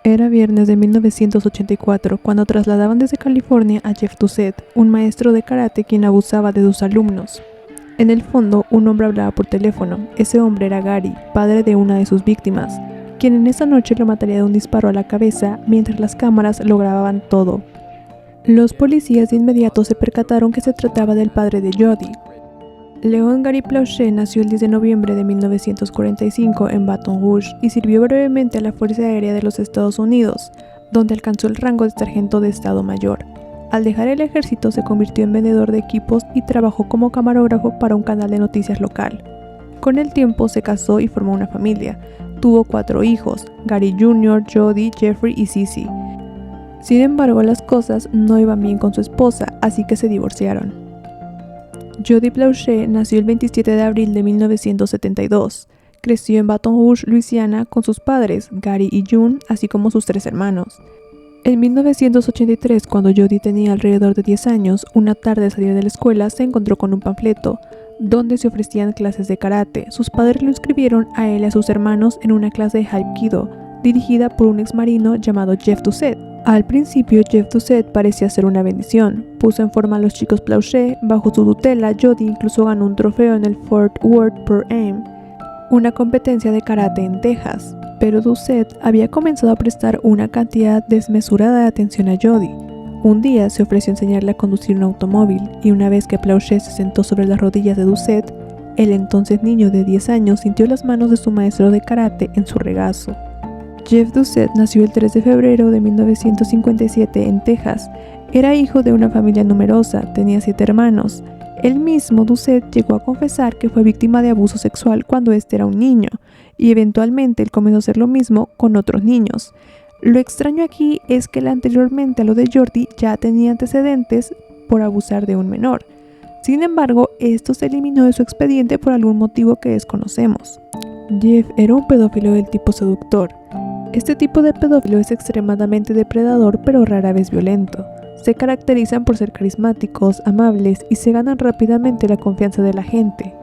Era viernes de 1984 cuando trasladaban desde California a Jeff Doucette, un maestro de karate quien abusaba de sus alumnos. En el fondo, un hombre hablaba por teléfono. Ese hombre era Gary, padre de una de sus víctimas, quien en esa noche lo mataría de un disparo a la cabeza mientras las cámaras lo grababan todo. Los policías de inmediato se percataron que se trataba del padre de Jody. Leon Gary Plautché nació el 10 de noviembre de 1945 en Baton Rouge y sirvió brevemente a la Fuerza Aérea de los Estados Unidos, donde alcanzó el rango de sargento de Estado Mayor. Al dejar el ejército se convirtió en vendedor de equipos y trabajó como camarógrafo para un canal de noticias local. Con el tiempo se casó y formó una familia. Tuvo 4 hijos, Gary Jr., Jody, Jeffrey y Cissy. Sin embargo, las cosas no iban bien con su esposa, así que se divorciaron. Jody Plautché nació el 27 de abril de 1972. Creció en Baton Rouge, Luisiana, con sus padres, Gary y June, así como sus 3 hermanos. En 1983, cuando Jody tenía alrededor de 10 años, una tarde al salir de la escuela se encontró con un panfleto, donde se ofrecían clases de karate. Sus padres lo inscribieron a él y a sus hermanos en una clase de Hapkido, dirigida por un exmarino llamado Jeff Doucette. Al principio, Jeff Doucette parecía ser una bendición. Puso en forma a los chicos Plautché. Bajo su tutela, Jody incluso ganó un trofeo en el Fort Worth Per Am, una competencia de karate en Texas. Pero Doucette había comenzado a prestar una cantidad desmesurada de atención a Jody. Un día se ofreció a enseñarle a conducir un automóvil, y una vez que Plautché se sentó sobre las rodillas de Doucette, el entonces niño de 10 años sintió las manos de su maestro de karate en su regazo. Jeff Doucette nació el 3 de febrero de 1957 en Texas. Era hijo de una familia numerosa, tenía 7 hermanos. El mismo Doucette llegó a confesar que fue víctima de abuso sexual cuando este era un niño, y eventualmente él comenzó a hacer lo mismo con otros niños. Lo extraño aquí es que él anteriormente a lo de Jody ya tenía antecedentes por abusar de un menor. Sin embargo, esto se eliminó de su expediente por algún motivo que desconocemos. Jeff era un pedófilo del tipo seductor. Este tipo de pedófilo es extremadamente depredador pero rara vez violento. Se caracterizan por ser carismáticos, amables y se ganan rápidamente la confianza de la gente.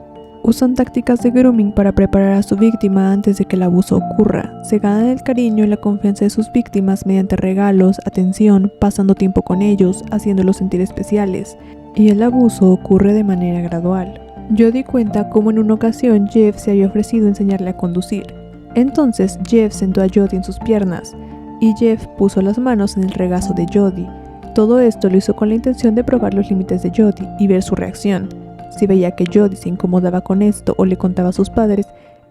Usan tácticas de grooming para preparar a su víctima antes de que el abuso ocurra. Se ganan el cariño y la confianza de sus víctimas mediante regalos, atención, pasando tiempo con ellos, haciéndolos sentir especiales. Y el abuso ocurre de manera gradual. Jody cuenta cómo en una ocasión Jeff se había ofrecido enseñarle a conducir. Entonces Jeff sentó a Jody en sus piernas, y Jeff puso las manos en el regazo de Jody. Todo esto lo hizo con la intención de probar los límites de Jody y ver su reacción. Si veía que Jody se incomodaba con esto o le contaba a sus padres,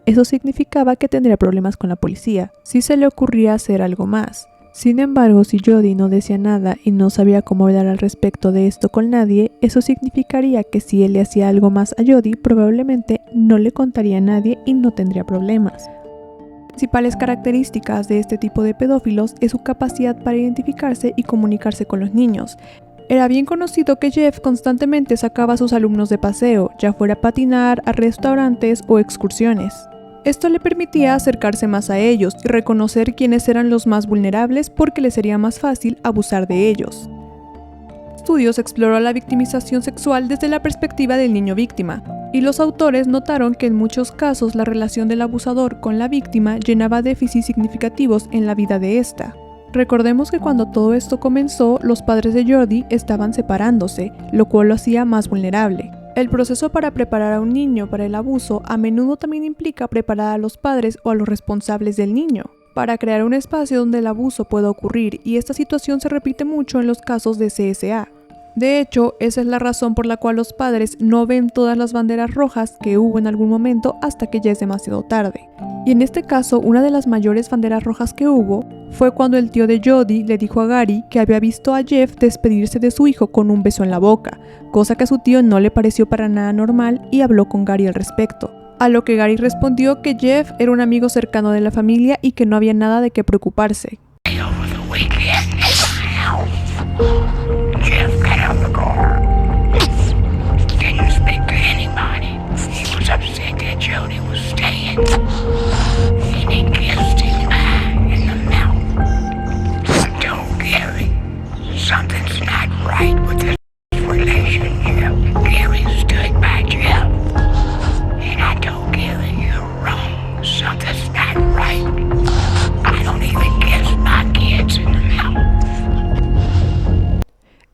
eso significaba que tendría problemas con la policía, si se le ocurría hacer algo más. Sin embargo, si Jody no decía nada y no sabía cómo hablar al respecto de esto con nadie, eso significaría que si él le hacía algo más a Jody, probablemente no le contaría a nadie y no tendría problemas. Las principales características de este tipo de pedófilos es su capacidad para identificarse y comunicarse con los niños. Era bien conocido que Jeff constantemente sacaba a sus alumnos de paseo, ya fuera a patinar, a restaurantes o excursiones. Esto le permitía acercarse más a ellos y reconocer quiénes eran los más vulnerables porque les sería más fácil abusar de ellos. Estudios exploró la victimización sexual desde la perspectiva del niño víctima, y los autores notaron que en muchos casos la relación del abusador con la víctima llenaba déficits significativos en la vida de esta. Recordemos que cuando todo esto comenzó, los padres de Jody estaban separándose, lo cual lo hacía más vulnerable. El proceso para preparar a un niño para el abuso a menudo también implica preparar a los padres o a los responsables del niño para crear un espacio donde el abuso pueda ocurrir, y esta situación se repite mucho en los casos de CSA. De hecho, esa es la razón por la cual los padres no ven todas las banderas rojas que hubo en algún momento hasta que ya es demasiado tarde. Y en este caso, una de las mayores banderas rojas que hubo fue cuando el tío de Jody le dijo a Gary que había visto a Jeff despedirse de su hijo con un beso en la boca, cosa que a su tío no le pareció para nada normal y habló con Gary al respecto. A lo que Gary respondió que Jeff era un amigo cercano de la familia y que no había nada de qué preocuparse. Something's not right with this relationship. Gary stood by Jeff, and I told Gary, you're wrong. Something's not right. I don't even guess my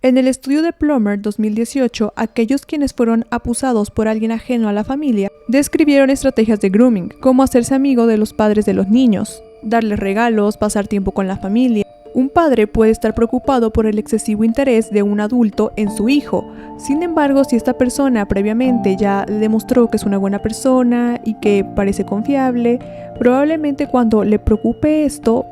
En el estudio de Plummer 2018, aquellos quienes fueron abusados por alguien ajeno a la familia describieron estrategias de grooming, como hacerse amigo de los padres de los niños, darles regalos, pasar tiempo con la familia. Un padre puede estar preocupado por el excesivo interés de un adulto en su hijo. Sin embargo, si esta persona previamente ya le demostró que es una buena persona y que parece confiable, probablemente cuando le preocupe esto,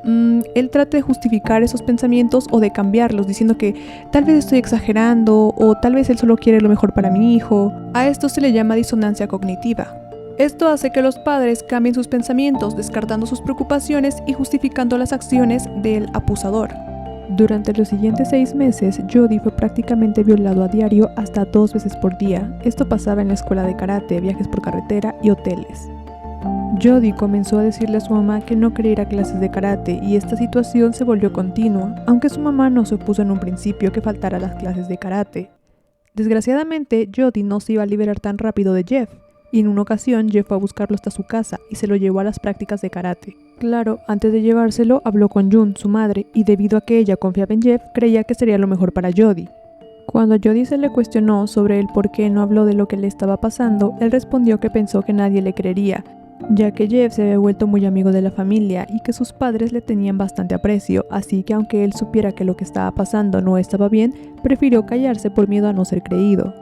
él trate de justificar esos pensamientos o de cambiarlos, diciendo que tal vez estoy exagerando o tal vez él solo quiere lo mejor para mi hijo. A esto se le llama disonancia cognitiva. Esto hace que los padres cambien sus pensamientos, descartando sus preocupaciones y justificando las acciones del abusador. Durante los siguientes 6 meses, Jody fue prácticamente violado a diario hasta 2 veces por día. Esto pasaba en la escuela de karate, viajes por carretera y hoteles. Jody comenzó a decirle a su mamá que no quería ir a clases de karate y esta situación se volvió continua, aunque su mamá no se opuso en un principio que faltara a las clases de karate. Desgraciadamente, Jody no se iba a liberar tan rápido de Jeff. Y en una ocasión Jeff fue a buscarlo hasta su casa y se lo llevó a las prácticas de karate. Claro, antes de llevárselo habló con June, su madre, y debido a que ella confiaba en Jeff, creía que sería lo mejor para Jody. Cuando Jody se le cuestionó sobre el por qué no habló de lo que le estaba pasando, él respondió que pensó que nadie le creería, ya que Jeff se había vuelto muy amigo de la familia y que sus padres le tenían bastante aprecio, así que aunque él supiera que lo que estaba pasando no estaba bien, prefirió callarse por miedo a no ser creído.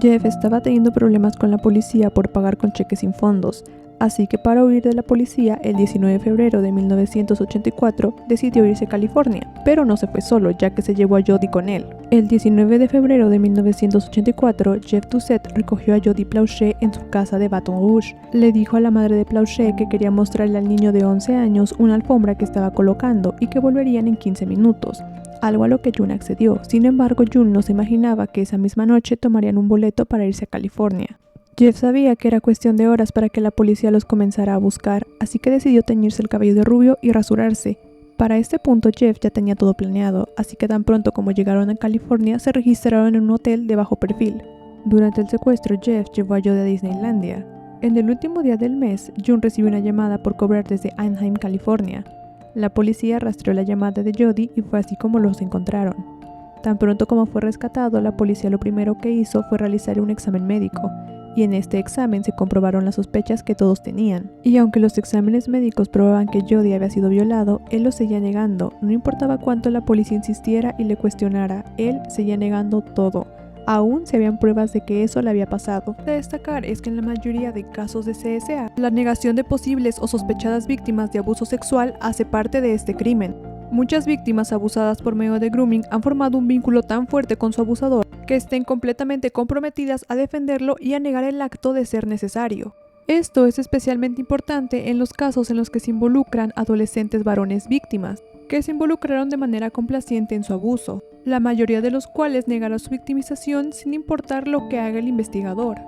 Jeff estaba teniendo problemas con la policía por pagar con cheques sin fondos, así que para huir de la policía, el 19 de febrero de 1984 decidió irse a California, pero no se fue solo, ya que se llevó a Jody con él. El 19 de febrero de 1984, Jeff Doucette recogió a Jody Plauché en su casa de Baton Rouge. Le dijo a la madre de Plauché que quería mostrarle al niño de 11 años una alfombra que estaba colocando y que volverían en 15 minutos. Algo a lo que June accedió. Sin embargo, June no se imaginaba que esa misma noche tomarían un boleto para irse a California. Jeff sabía que era cuestión de horas para que la policía los comenzara a buscar, así que decidió teñirse el cabello de rubio y rasurarse. Para este punto Jeff ya tenía todo planeado, así que tan pronto como llegaron a California se registraron en un hotel de bajo perfil. Durante el secuestro, Jeff llevó a Jody a Disneylandia. En el último día del mes, June recibió una llamada por cobrar desde Anaheim, California. La policía rastreó la llamada de Jody y fue así como los encontraron. Tan pronto como fue rescatado, la policía lo primero que hizo fue realizar un examen médico, y en este examen se comprobaron las sospechas que todos tenían. Y aunque los exámenes médicos probaban que Jody había sido violado, él lo seguía negando. No importaba cuánto la policía insistiera y le cuestionara, él seguía negando todo. Aún se habían pruebas de que eso le había pasado. De destacar es que en la mayoría de casos de CSA, la negación de posibles o sospechadas víctimas de abuso sexual hace parte de este crimen. Muchas víctimas abusadas por medio de grooming han formado un vínculo tan fuerte con su abusador que estén completamente comprometidas a defenderlo y a negar el acto de ser necesario. Esto es especialmente importante en los casos en los que se involucran adolescentes varones víctimas, que se involucraron de manera complaciente en su abuso, la mayoría de los cuales negaron su victimización sin importar lo que haga el investigador.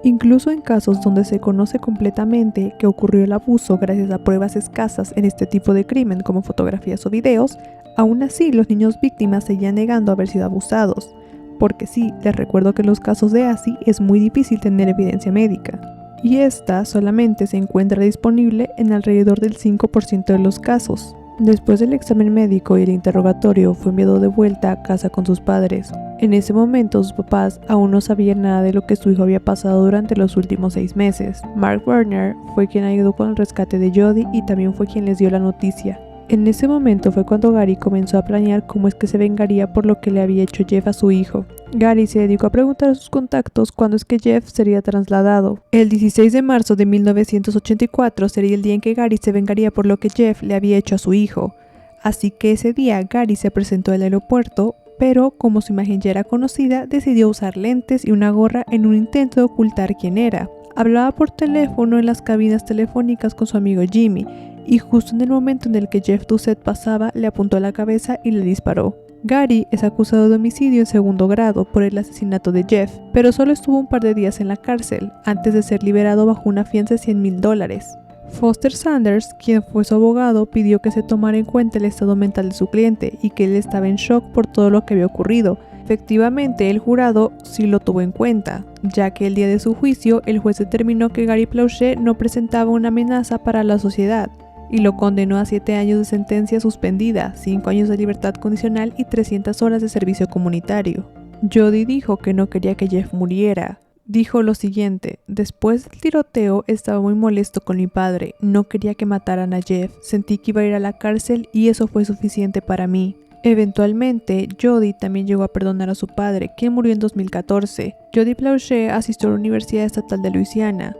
Incluso en casos donde se conoce completamente que ocurrió el abuso gracias a pruebas escasas en este tipo de crimen como fotografías o videos, aún así los niños víctimas seguían negando haber sido abusados. Porque sí, les recuerdo que en los casos de ASI es muy difícil tener evidencia médica, y esta solamente se encuentra disponible en alrededor del 5% de los casos. Después del examen médico y el interrogatorio, fue enviado de vuelta a casa con sus padres. En ese momento, sus papás aún no sabían nada de lo que su hijo había pasado durante los últimos 6 meses. Mark Werner fue quien ayudó con el rescate de Jody y también fue quien les dio la noticia. En ese momento fue cuando Gary comenzó a planear cómo es que se vengaría por lo que le había hecho Jeff a su hijo. Gary se dedicó a preguntar a sus contactos cuándo es que Jeff sería trasladado. El 16 de marzo de 1984 sería el día en que Gary se vengaría por lo que Jeff le había hecho a su hijo. Así que ese día Gary se presentó al aeropuerto, pero como su imagen ya era conocida, decidió usar lentes y una gorra en un intento de ocultar quién era. Hablaba por teléfono en las cabinas telefónicas con su amigo Jimmy, y justo en el momento en el que Jeff Doucette pasaba, le apuntó a la cabeza y le disparó. Gary es acusado de homicidio en 2º grado por el asesinato de Jeff, pero solo estuvo un par de días en la cárcel, antes de ser liberado bajo una fianza de $100,000. Foster Sanders, quien fue su abogado, pidió que se tomara en cuenta el estado mental de su cliente y que él estaba en shock por todo lo que había ocurrido. Efectivamente, el jurado sí lo tuvo en cuenta, ya que el día de su juicio, el juez determinó que Gary Plauché no presentaba una amenaza para la sociedad. y lo condenó a 7 años de sentencia suspendida, 5 años de libertad condicional y 300 horas de servicio comunitario. Jody dijo que no quería que Jeff muriera. Dijo lo siguiente: después del tiroteo estaba muy molesto con mi padre, no quería que mataran a Jeff, sentí que iba a ir a la cárcel y eso fue suficiente para mí. Eventualmente, Jody también llegó a perdonar a su padre, quien murió en 2014. Jody Blanchet asistió a la Universidad Estatal de Luisiana,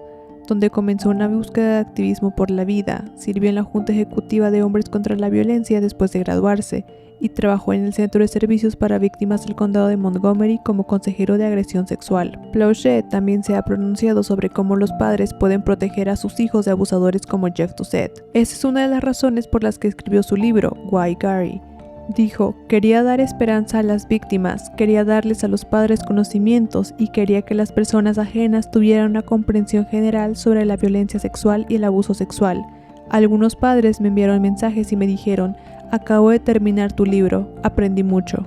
donde comenzó una búsqueda de activismo por la vida, sirvió en la Junta Ejecutiva de Hombres contra la Violencia después de graduarse, y trabajó en el Centro de Servicios para Víctimas del Condado de Montgomery como consejero de agresión sexual. Blanchet también se ha pronunciado sobre cómo los padres pueden proteger a sus hijos de abusadores como Jeff Doucette. Esa es una de las razones por las que escribió su libro, Why Gary. Dijo: quería dar esperanza a las víctimas, quería darles a los padres conocimientos y quería que las personas ajenas tuvieran una comprensión general sobre la violencia sexual y el abuso sexual. Algunos padres me enviaron mensajes y me dijeron: acabo de terminar tu libro, aprendí mucho.